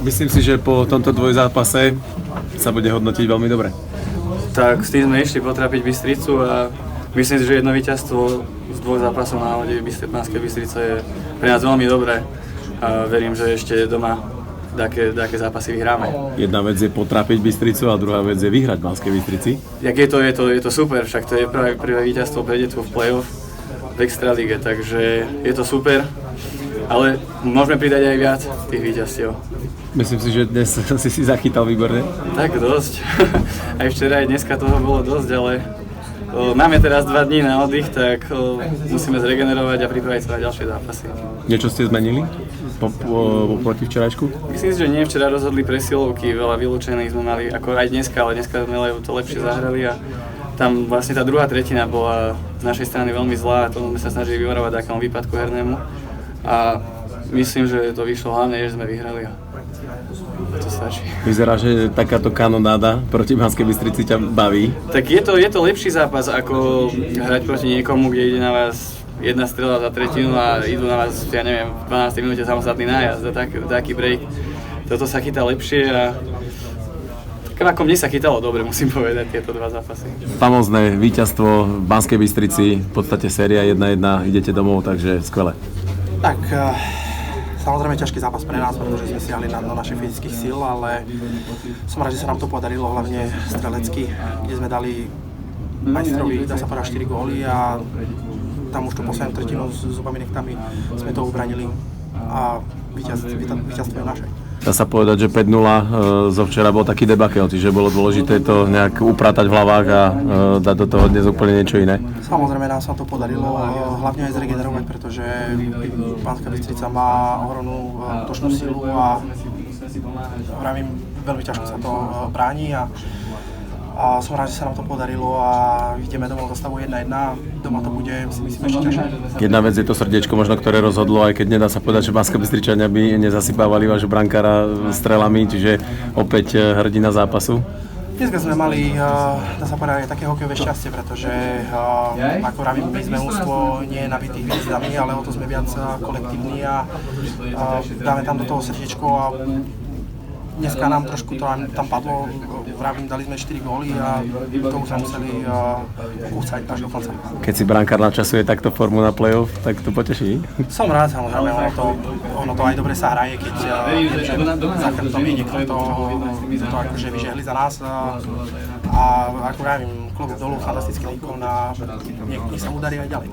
Myslím si, že po tomto dvojzápase sa bude hodnotiť veľmi dobre. Tak s tým sme išli potrapiť Bystricu a myslím si, že jedno víťazstvo z 2 zápasov na hode Banskej Bystrice je pre nás veľmi dobré a verím, že ešte doma také zápasy vyhráme. Jedna vec je potrapiť Bystricu a druhá vec je vyhrať v Banskej Bystrici. Jak je to super, však to je práve prvé víťazstvo pre detstvo v play-off v Extralíge, takže je to super, ale môžeme pridať aj viac tých víťazstiev. Myslím si, že dnes si zachytal výborne. Tak dosť. Aj včera, aj dneska toho bolo dosť, ale máme teraz 2 dní na oddych, tak musíme zregenerovať a pripraviť sa na ďalšie zápasy. Niečo ste zmenili proti včerajšku? Myslím si, že nie, včera rozhodli presilovky, veľa vylúčených sme mali, ako aj dneska, ale dneska sme to lepšie zahrali a tam vlastne tá druhá tretina bola z našej strany veľmi zlá, tomu sme sa snažili vyvarovať takému výpadku hernému a myslím, že to vyšlo hlavne, že sme vyhrali a to stačí. Vyzerá, že takáto kanonáda proti Banskej Bystrici ťa baví. Tak je to lepší zápas, ako hrať proti niekomu, kde ide na vás jedna strela za tretinu a idú na vás, ja neviem, v 12. minúte samostatný nájazd, taký break. Toto sa chytá lepšie a ako mne sa chytalo dobre, musím povedať, tieto 2 zápasy. Famózne víťazstvo v Banskej Bystrici, v podstate séria 1-1, idete domov, takže skvelé. Tak, samozrejme ťažký zápas pre nás, pretože sme siahli na našich fyzických síl, ale som rád, že sa nám to podarilo, hlavne strelecky, kde sme dali majstrovi, dá sa povedať, 4 góly a tam už tú poslednú tretinu s zubami nechtami sme to ubranili a víťazstvo je naše. Dá sa povedať, že 5-0 zo včera bol taký debakel, čiže bolo dôležité to nejak upratať v hlavách a dať do toho dnes úplne niečo iné. Samozrejme nám sa to podarilo, hlavne aj zregenerovať, pretože Banská Bystrica má ohromnú útočnú silu a vravím, veľmi ťažko sa to bráni a som rád, že sa nám to podarilo a ideme domov za stavu 1-1. Doma to bude, si myslím, ešte ťažšie. Jedna vec je to srdiečko možno, ktoré rozhodlo, aj keď nedá sa povedať, že Banská Bystričania by nezasypávali vášho brankára strelami, čiže opäť hrdina zápasu. Dneska sme mali, dá sa povedať, aj také hokejové šťastie, pretože ako vravím, my sme ústvo nie nabitých hviezdami, ale o to sme viac kolektívni a dáme tam do toho srdiečko a dneska nám trošku to tam padlo, vravím, dali sme 4 góly a to už sme museli kúcať až do konca. Keď si brankár načasuje takto formu na play-off, tak to poteší? Som rád, samozrejme, ono to aj dobre sa hraje, keď za chrbtom je niekto, kto to akože vyžehli za nás a ako vravím, klobúk dolu, fantastický výkon a nech sa udarí aj ďalej.